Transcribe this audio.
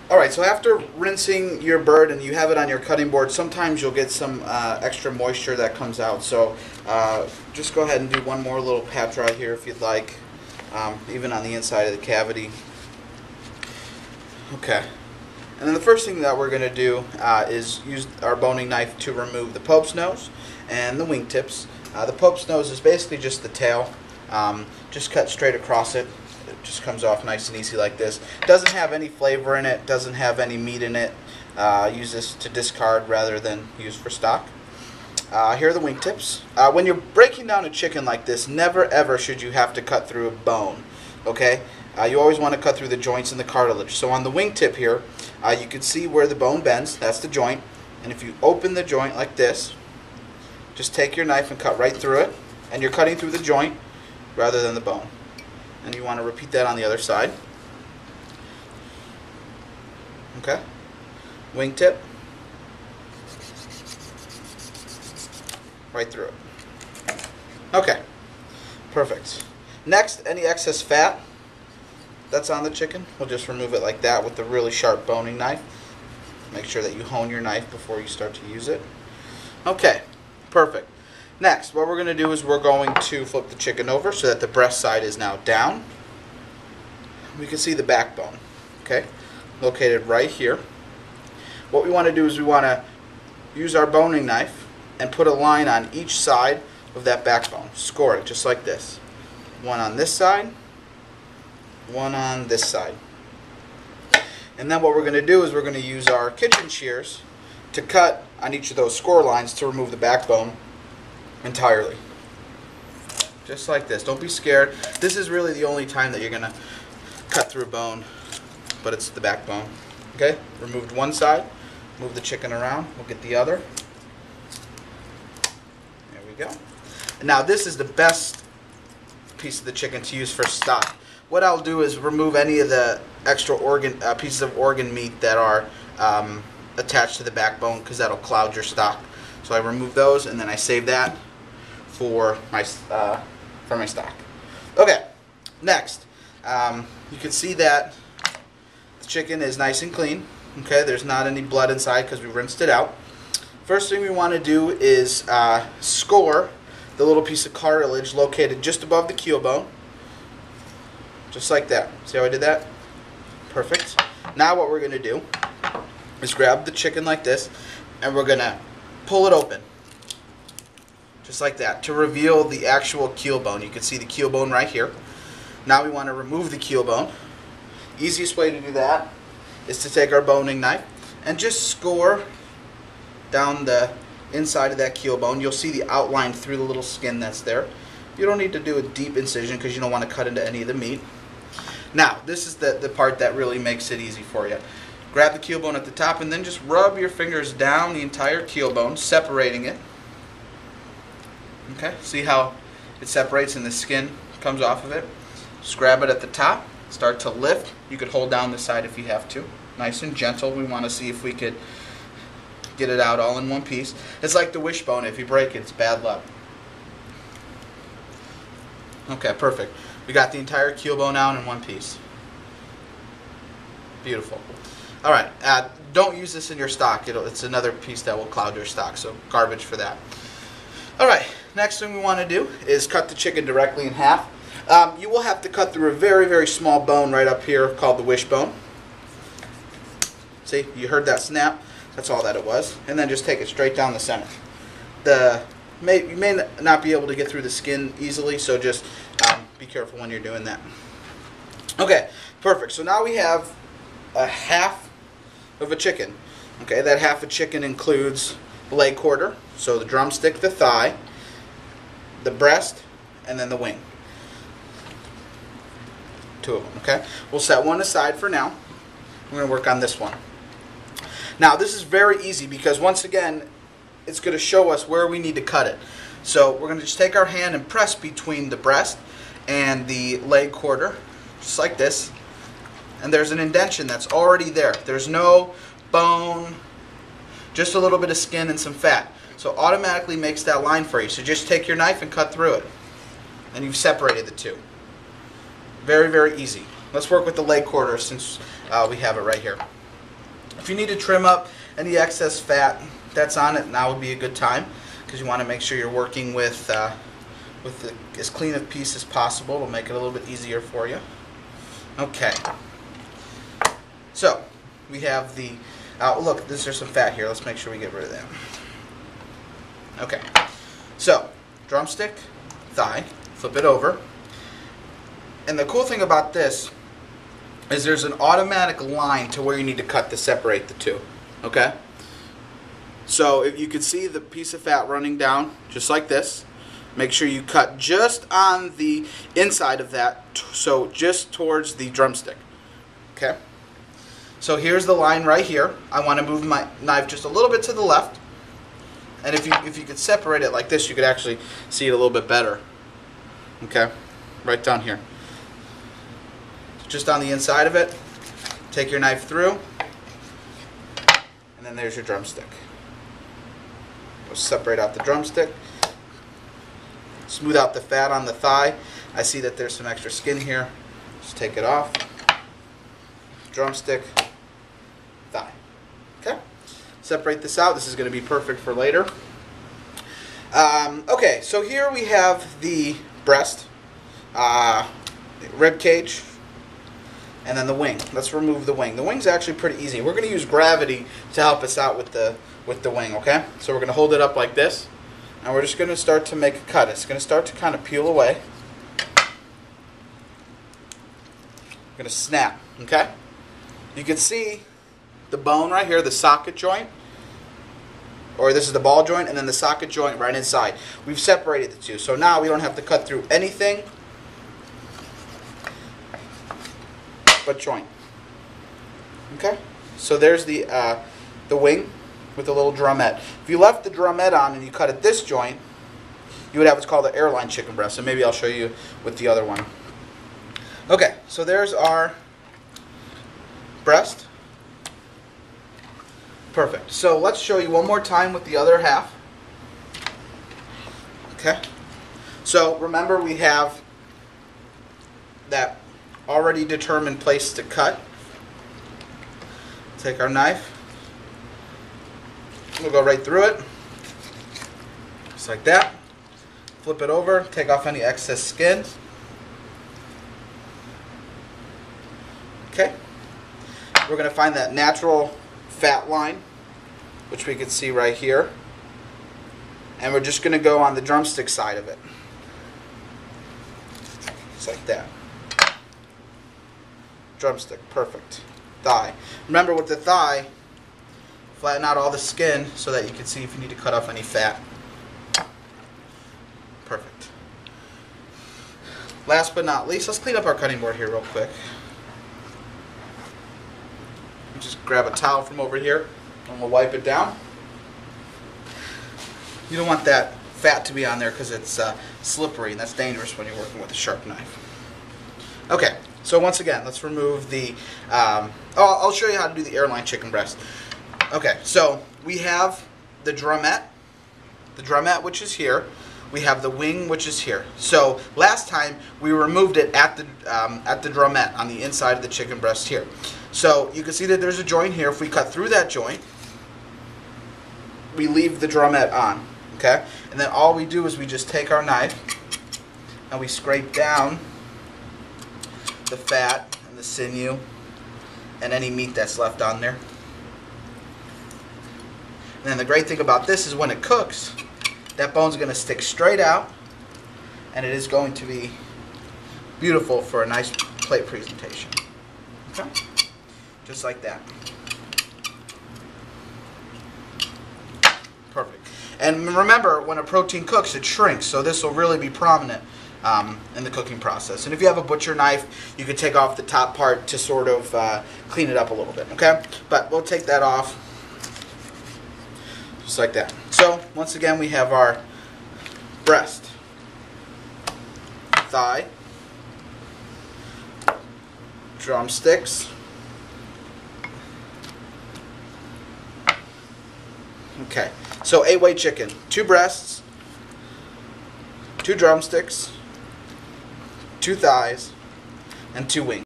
Alright, so after rinsing your bird and you have it on your cutting board, sometimes you'll get some extra moisture that comes out. So just go ahead and do one more little pat dry here if you'd like, even on the inside of the cavity. Okay. And then the first thing that we're going to do is use our boning knife to remove the Pope's nose and the wingtips. The Pope's nose is basically just the tail. Just cut straight across it. It just comes off nice and easy like this. Doesn't have any flavor in it, doesn't have any meat in it. Use this to discard rather than use for stock. Here are the wingtips. When you're breaking down a chicken like this, never ever should you have to cut through a bone. Okay? You always want to cut through the joints and the cartilage. So on the wingtip here, you can see where the bone bends. That's the joint. And if you open the joint like this, just take your knife and cut right through it. And you're cutting through the joint rather than the bone. And you want to repeat that on the other side. Okay? Wingtip. Right through it. Okay. Perfect. Next, any excess fat that's on the chicken, we'll just remove it like that with the really sharp boning knife. Make sure that you hone your knife before you start to use it. Okay. Perfect. Next, what we're going to do is we're going to flip the chicken over so that the breast side is now down. We can see the backbone, okay, located right here. What we want to do is we want to use our boning knife and put a line on each side of that backbone. Score it just like this. One on this side, one on this side. And then what we're going to do is we're going to use our kitchen shears to cut on each of those score lines to remove the backbone entirely. Just like this. Don't be scared. This is really the only time that you're going to cut through a bone, but it's the backbone. Okay? Removed one side. Move the chicken around. We'll get the other. There we go. And now this is the best piece of the chicken to use for stock. What I'll do is remove any of the extra pieces of organ meat that are attached to the backbone, because that'll cloud your stock. So I remove those and then I save that for my stock. Okay, next, you can see that the chicken is nice and clean. Okay, there's not any blood inside because we rinsed it out. First thing we want to do is score the little piece of cartilage located just above the keel bone. Just like that. See how I did that? Perfect. Now what we're going to do is grab the chicken like this, and we're going to pull it open. Just like that, to reveal the actual keel bone. You can see the keel bone right here. Now we want to remove the keel bone. Easiest way to do that is to take our boning knife and just score down the inside of that keel bone. You'll see the outline through the little skin that's there. You don't need to do a deep incision because you don't want to cut into any of the meat. Now, this is the part that really makes it easy for you. Grab the keel bone at the top and then just rub your fingers down the entire keel bone, separating it. Okay, see how it separates and the skin comes off of it? Just grab it at the top, start to lift. You could hold down the side if you have to. Nice and gentle. We want to see if we could get it out all in one piece. It's like the wishbone. If you break it, it's bad luck. Okay, perfect. We got the entire keel bone out in one piece. Beautiful. Alright, don't use this in your stock. It's another piece that will cloud your stock, so garbage for that. Alright, next thing we want to do is cut the chicken directly in half. You will have to cut through a very, very small bone right up here called the wishbone. See, you heard that snap? That's all that it was. And then just take it straight down the center. You may not be able to get through the skin easily, so just be careful when you're doing that. Okay, perfect. So now we have a half of a chicken. Okay, that half a chicken includes the leg quarter, so the drumstick, the thigh, the breast, and then the wing. Two of them, okay? We'll set one aside for now. We're going to work on this one. Now, this is very easy because, once again, it's going to show us where we need to cut it. So we're going to just take our hand and press between the breast and the leg quarter, just like this. And there's an indentation that's already there. There's no bone, just a little bit of skin and some fat. So it automatically makes that line for you. So just take your knife and cut through it. And you've separated the two. Very, very easy. Let's work with the leg quarter since we have it right here. If you need to trim up any excess fat that's on it, now would be a good time, because you want to make sure you're working with as clean a piece as possible. It'll make it a little bit easier for you. Okay. So we have the look. There's some fat here. Let's make sure we get rid of that. Okay. So drumstick, thigh. Flip it over. And the cool thing about this is there's an automatic line to where you need to cut to separate the two. Okay? So if you can see the piece of fat running down just like this, make sure you cut just on the inside of that, so just towards the drumstick. Okay? So here's the line right here. I want to move my knife just a little bit to the left. And if you could separate it like this, you could actually see it a little bit better. Okay? Right down here. Just on the inside of it, take your knife through, and then there's your drumstick. We'll separate out the drumstick, smooth out the fat on the thigh. I see that there's some extra skin here. Just take it off. Drumstick, thigh. Okay? Separate this out. This is going to be perfect for later. Okay, so here we have the breast, rib cage, and then the wing. Let's remove the wing. The wing's actually pretty easy. We're going to use gravity to help us out with the wing, okay? So we're going to hold it up like this, and we're just going to start to make a cut. It's going to start to kind of peel away. We're going to snap, okay? You can see the bone right here, the socket joint, or this is the ball joint, and then the socket joint right inside. We've separated the two, so now we don't have to cut through anything but joint. Okay, so there's the wing with the little drumette. If you left the drumette on and you cut at this joint, you would have what's called an airline chicken breast, and maybe I'll show you with the other one. Okay, so there's our breast. Perfect. So let's show you one more time with the other half. Okay, so remember we have that already determined place to cut. Take our knife. We'll go right through it. Just like that. Flip it over. Take off any excess skin. Okay. We're going to find that natural fat line, which we can see right here. And we're just going to go on the drumstick side of it. Just like that. Drumstick, perfect. Thigh. Remember with the thigh, flatten out all the skin so that you can see if you need to cut off any fat. Perfect. Last but not least, let's clean up our cutting board here real quick. Just grab a towel from over here and we'll wipe it down. You don't want that fat to be on there because it's slippery, and that's dangerous when you're working with a sharp knife. Okay. So once again, let's remove the, I'll show you how to do the airline chicken breast. Okay, so we have the drumette which is here. We have the wing, which is here. So last time we removed it at the drumette on the inside of the chicken breast here. So you can see that there's a joint here. If we cut through that joint, we leave the drumette on, okay? And then all we do is we just take our knife and we scrape down the fat and the sinew and any meat that's left on there. And then the great thing about this is when it cooks, that bone's going to stick straight out, and it is going to be beautiful for a nice plate presentation. Okay? Just like that. Perfect. And remember, when a protein cooks, it shrinks, so this will really be prominent in the cooking process. And if you have a butcher knife, you can take off the top part to sort of clean it up a little bit, okay? But we'll take that off just like that. So once again, we have our breast, thigh, drumsticks, okay. So 8-way chicken, 2 breasts, 2 drumsticks, 2 thighs, and 2 wings.